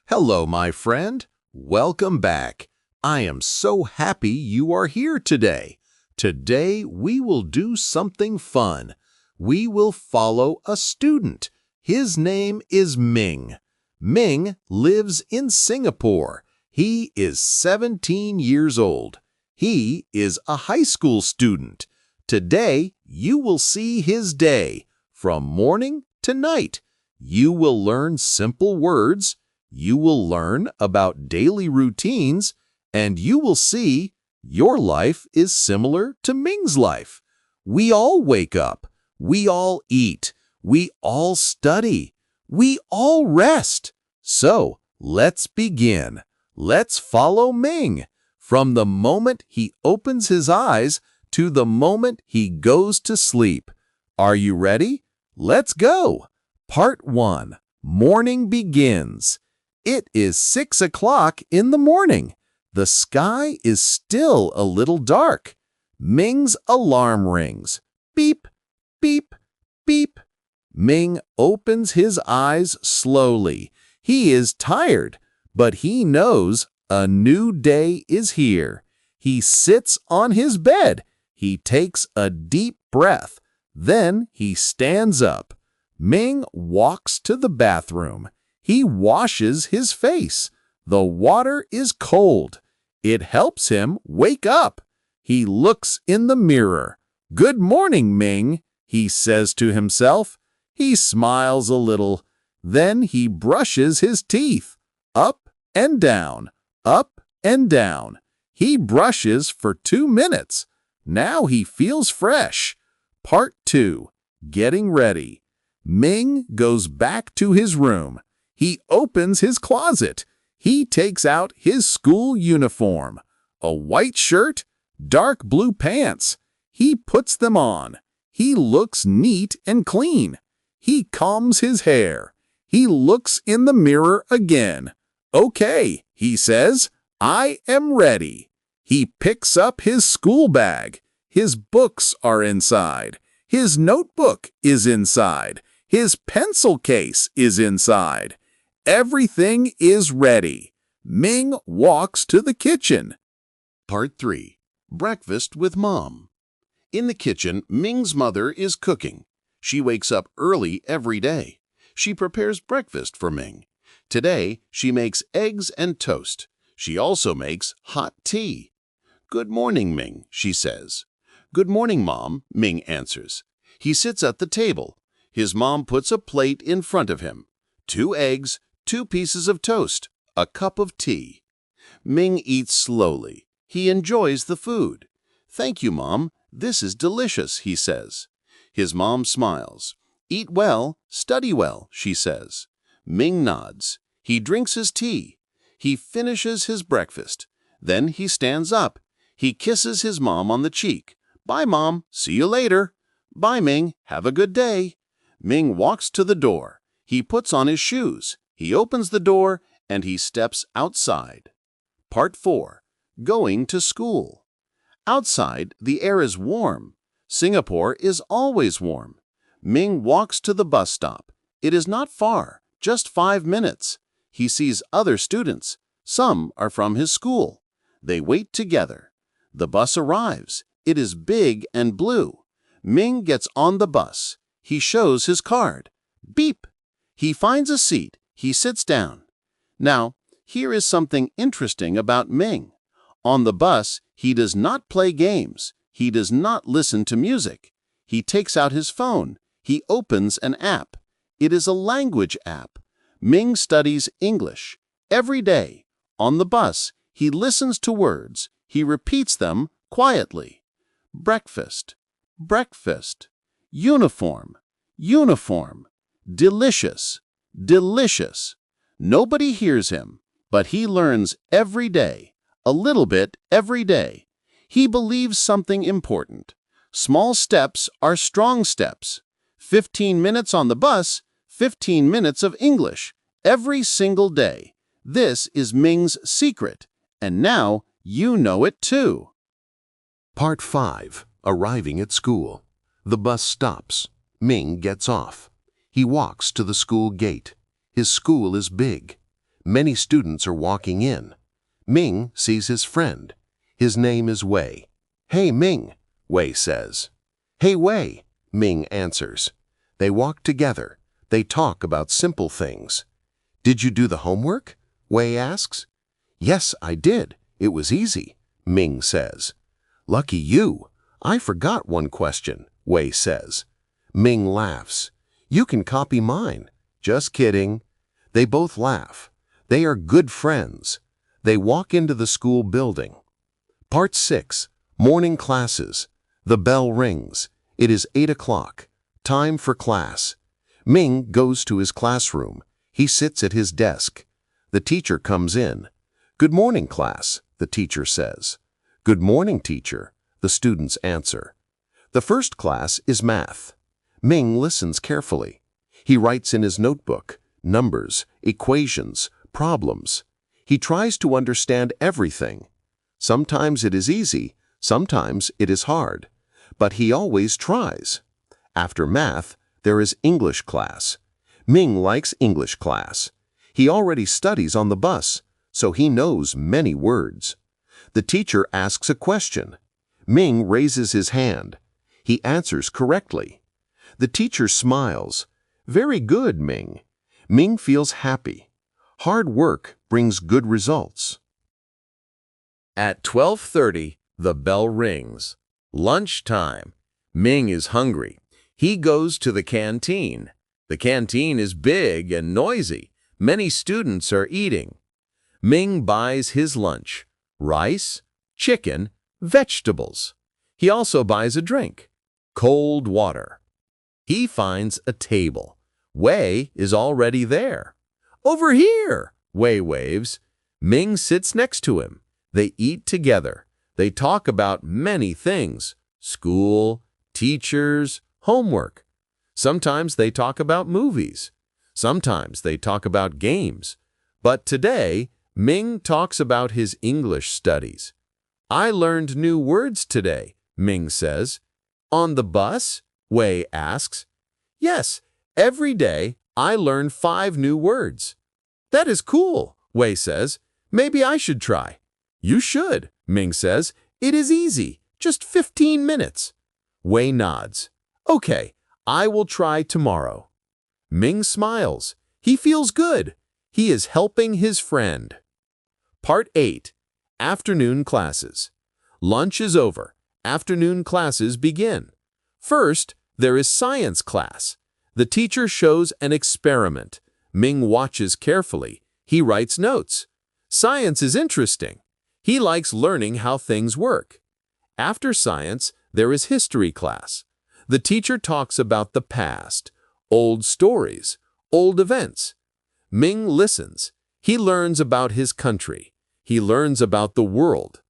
Hello, my friend. Welcome back. I am so happy you are here today. Today, we will do something fun. We will follow a student. His name is Ming. Ming lives in Singapore. He is 17 years old. He is a high school student. Today, you will see his day, from morning to night. You will learn simple words. You will learn about daily routines, and you will see your life is similar to Ming's life. We all wake up. We all eat. We all study. We all rest. So, let's begin. Let's follow Ming from the moment he opens his eyes to the moment he goes to sleep. Are you ready? Let's go. Part 1. Morning begins. It is 6 o'clock in the morning. The sky is still a little dark. Ming's alarm rings. Beep, beep, beep. Ming opens his eyes slowly. He is tired, but he knows a new day is here. He sits on his bed. He takes a deep breath. Then he stands up. Ming walks to the bathroom. He washes his face. The water is cold. It helps him wake up. He looks in the mirror. "Good morning, Ming," he says to himself. He smiles a little. Then he brushes his teeth. Up and down, up and down. He brushes for 2 minutes. Now he feels fresh. Part 2. Getting ready. Ming goes back to his room. He opens his closet. He takes out his school uniform. A white shirt, dark blue pants. He puts them on. He looks neat and clean. He combs his hair. He looks in the mirror again. "Okay," he says, "I am ready." He picks up his school bag. His books are inside. His notebook is inside. His pencil case is inside. Everything is ready. Ming walks to the kitchen. Part 3. Breakfast with Mom. In the kitchen, Ming's mother is cooking. She wakes up early every day. She prepares breakfast for Ming. Today, she makes eggs and toast. She also makes hot tea. "Good morning, Ming," she says. "Good morning, Mom," Ming answers. He sits at the table. His mom puts a plate in front of him. 2 eggs, 2 pieces of toast, a cup of tea. Ming eats slowly. He enjoys the food. "Thank you, Mom. This is delicious," he says. His mom smiles. "Eat well, study well," she says. Ming nods. He drinks his tea. He finishes his breakfast. Then he stands up. He kisses his mom on the cheek. "Bye, Mom. See you later." "Bye, Ming. Have a good day." Ming walks to the door. He puts on his shoes. He opens the door and he steps outside. Part 4. Going to school. Outside, the air is warm. Singapore is always warm. Ming walks to the bus stop. It is not far, just 5 minutes. He sees other students. Some are from his school. They wait together. The bus arrives. It is big and blue. Ming gets on the bus. He shows his card. Beep! He finds a seat. He sits down. Now, here is something interesting about Ming. On the bus, he does not play games. He does not listen to music. He takes out his phone. He opens an app. It is a language app. Ming studies English. Every day, on the bus, he listens to words. He repeats them quietly. Breakfast, breakfast. Uniform, uniform. Delicious, delicious. Nobody hears him, but he learns every day, a little bit every day. He believes something important. Small steps are strong steps. 15 minutes on the bus, 15 minutes of English, every single day. This is Ming's secret, and now you know it too. Part 5. Arriving at school. The bus stops. Ming gets off. He walks to the school gate. His school is big. Many students are walking in. Ming sees his friend. His name is Wei. "Hey, Ming," Wei says. "Hey, Wei," Ming answers. They walk together. They talk about simple things. "Did you do the homework?" Wei asks. "Yes, I did. It was easy," Ming says. "Lucky you. I forgot one question," Wei says. Ming laughs. "You can copy mine." "Just kidding." They both laugh. They are good friends. They walk into the school building. Part 6. Morning classes. The bell rings. It is 8 o'clock. Time for class. Ming goes to his classroom. He sits at his desk. The teacher comes in. "Good morning, class," the teacher says. "Good morning, teacher," the students answer. The first class is math. Ming listens carefully. He writes in his notebook numbers, equations, problems. He tries to understand everything. Sometimes it is easy, sometimes it is hard, but he always tries. After math, there is English class. Ming likes English class. He already studies on the bus, so he knows many words. The teacher asks a question. Ming raises his hand. He answers correctly. The teacher smiles. "Very good, Ming." Ming feels happy. Hard work brings good results. At 12:30, the bell rings. Lunchtime. Ming is hungry. He goes to the canteen. The canteen is big and noisy. Many students are eating. Ming buys his lunch: rice, chicken, vegetables. He also buys a drink: cold water. He finds a table. Wei is already there. "Over here," Wei waves. Ming sits next to him. They eat together. They talk about many things: school, teachers, homework. Sometimes they talk about movies. Sometimes they talk about games. But today, Ming talks about his English studies. "I learned new words today," Ming says. "On the bus?" Wei asks. "Yes, every day I learn 5 new words." "That is cool," Wei says. "Maybe I should try." "You should," Ming says. "It is easy, just 15 minutes. Wei nods. "Okay, I will try tomorrow." Ming smiles. He feels good. He is helping his friend. Part 8. Afternoon classes. Lunch is over. Afternoon classes begin. First, there is science class. The teacher shows an experiment. Ming watches carefully. He writes notes. Science is interesting. He likes learning how things work. After science, there is history class. The teacher talks about the past, old stories, old events. Ming listens. He learns about his country. He learns about the world.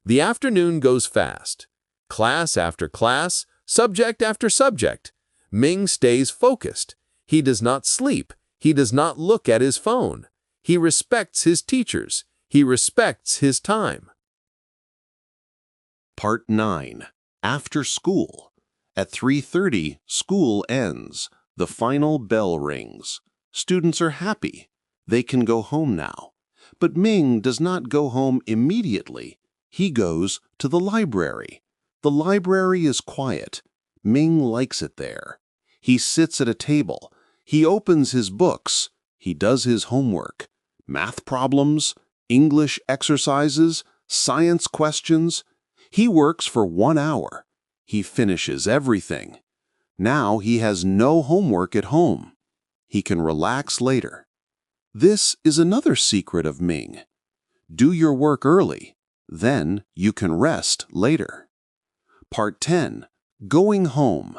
The afternoon goes fast. Class after class, subject after subject. Ming stays focused. He does not sleep. He does not look at his phone. He respects his teachers. He respects his time. Part 9. After school. At 3:30, school ends. The final bell rings. Students are happy. They can go home now. But Ming does not go home immediately. He goes to the library. The library is quiet. Ming likes it there. He sits at a table. He opens his books. He does his homework. Math problems, English exercises, science questions. He works for 1 hour. He finishes everything. Now he has no homework at home. He can relax later. This is another secret of Ming. Do your work early. Then you can rest later. Part 10. Going home.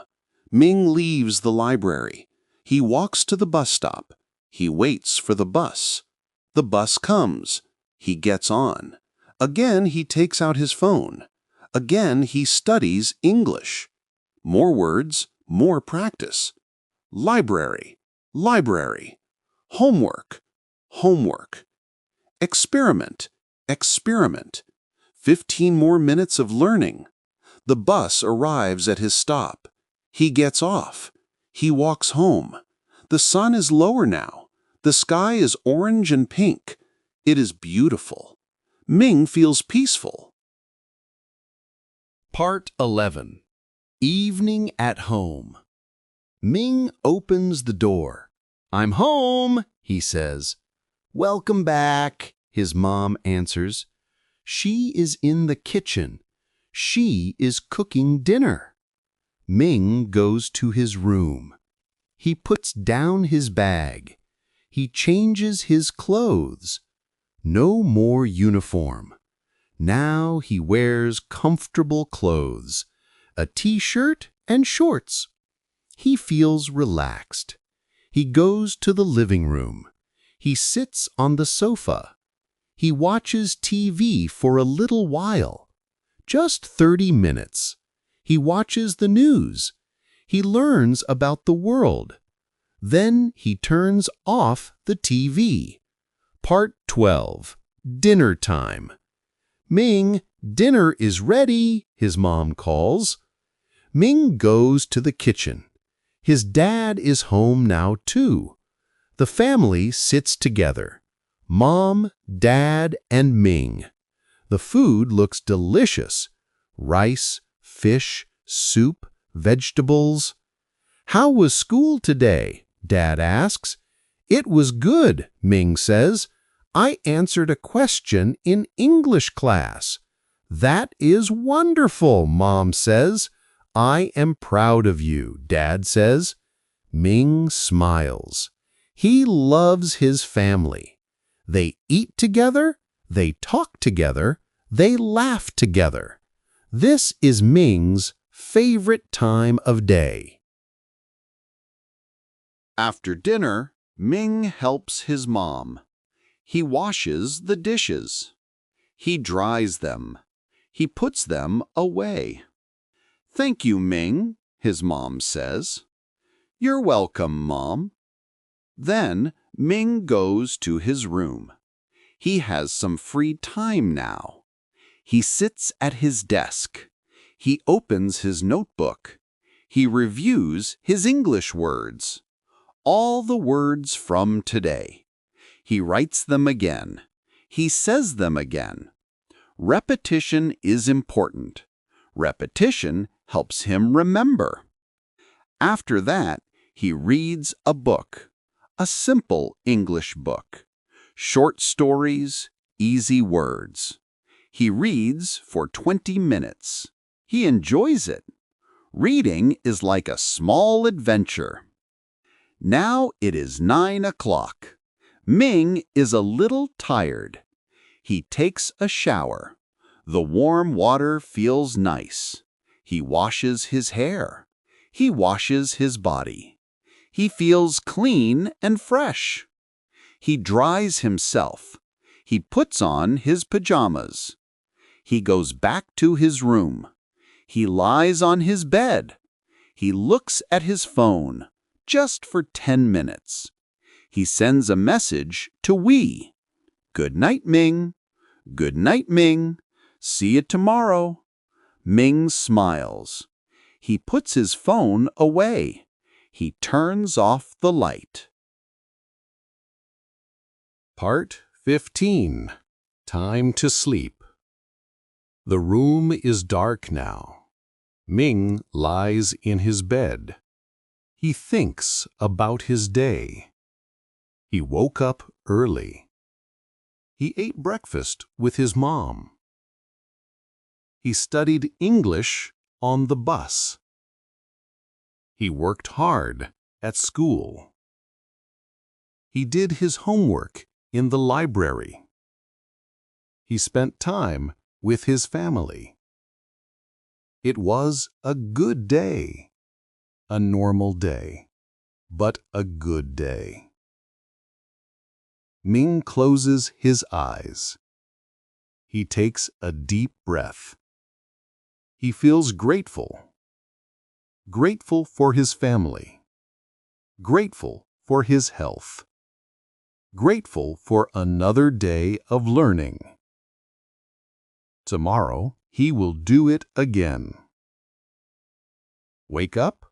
Ming leaves the library. He walks to the bus stop. He waits for the bus. The bus comes. He gets on. Again he takes out his phone. Again he studies English. More words, more practice. Library, library. Homework, homework. Experiment, experiment. 15 more minutes of learning. The bus arrives at his stop. He gets off. He walks home. The sun is lower now. The sky is orange and pink. It is beautiful. Ming feels peaceful. Part 11. Evening at Home. Ming opens the door. "I'm home," he says. "Welcome back," his mom answers. She is in the kitchen. She is cooking dinner. Ming goes to his room. He puts down his bag. He changes his clothes. No more uniform. Now he wears comfortable clothes, a t-shirt and shorts. He feels relaxed. He goes to the living room. He sits on the sofa. He watches TV for a little while, just 30 minutes. He watches the news. He learns about the world. Then he turns off the TV. Part 12. Dinner time. "Ming, dinner is ready," his mom calls. Ming goes to the kitchen. His dad is home now too. The family sits together. Mom, Dad, and Ming. The food looks delicious. Rice, fish, soup, vegetables. "How was school today?" Dad asks. "It was good," Ming says. "I answered a question in English class." "That is wonderful," Mom says. "I am proud of you," Dad says. Ming smiles. He loves his family. They eat together, they talk together, they laugh together. This is Ming's favorite time of day. After dinner, Ming helps his mom. He washes the dishes. He dries them. He puts them away. "Thank you, Ming," his mom says. "You're welcome, Mom." Then Ming goes to his room. He has some free time now. He sits at his desk. He opens his notebook. He reviews his English words. All the words from today. He writes them again. He says them again. Repetition is important. Repetition helps him remember. After that, he reads a book. A simple English book. Short stories, easy words. He reads for 20 minutes. He enjoys it. Reading is like a small adventure. Now it is 9 o'clock. Ming is a little tired. He takes a shower. The warm water feels nice. He washes his hair. He washes his body. He feels clean and fresh. He dries himself. He puts on his pajamas. He goes back to his room. He lies on his bed. He looks at his phone, just for 10 minutes. He sends a message to we. "Good night, Ming. Good night, Ming. See you tomorrow." Ming smiles. He puts his phone away. He turns off the light. Part 15. Time to sleep. The room is dark now. Ming lies in his bed. He thinks about his day. He woke up early. He ate breakfast with his mom. He studied English on the bus. He worked hard at school. He did his homework in the library. He spent time with his family. It was a good day, a normal day, but a good day. Ming closes his eyes. He takes a deep breath. He feels grateful. Grateful for his family. Grateful for his health. Grateful for another day of learning. Tomorrow, he will do it again. Wake up,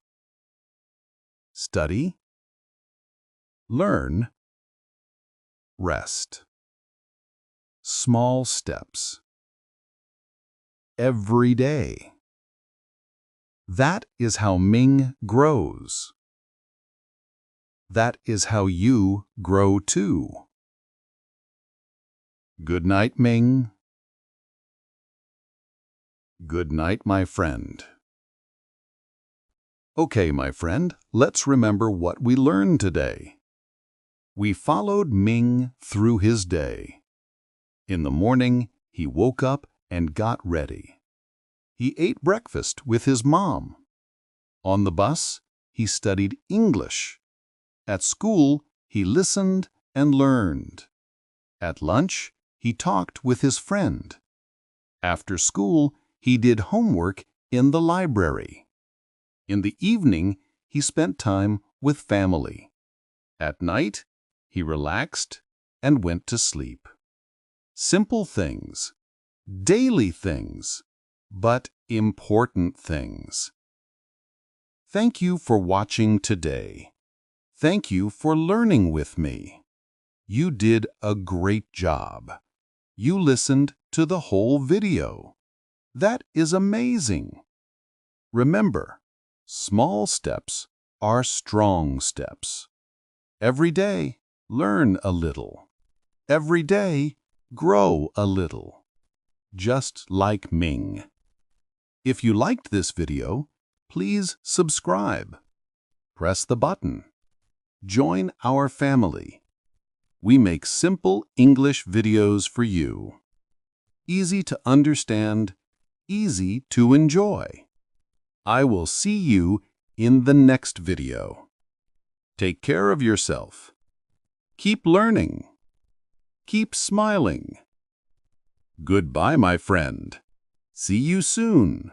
study, learn, rest. Small steps. Every day. That is how Ming grows. That is how you grow too. Good night, Ming. Good night, my friend. Okay, my friend, let's remember what we learned today. We followed Ming through his day. In the morning, he woke up and got ready. He ate breakfast with his mom. On the bus, he studied English. At school, he listened and learned. At lunch, he talked with his friend. After school, he did homework in the library. In the evening, he spent time with family. At night, he relaxed and went to sleep. Simple things, daily things, but important things. Thank you for watching today. Thank you for learning with me. You did a great job. You listened to the whole video. That is amazing. Remember, small steps are strong steps. Every day, learn a little. Every day, grow a little. Just like Ming. If you liked this video, please subscribe. Press the button. Join our family. We make simple English videos for you. Easy to understand, easy to enjoy. I will see you in the next video. Take care of yourself. Keep learning. Keep smiling. Goodbye, my friend. See you soon.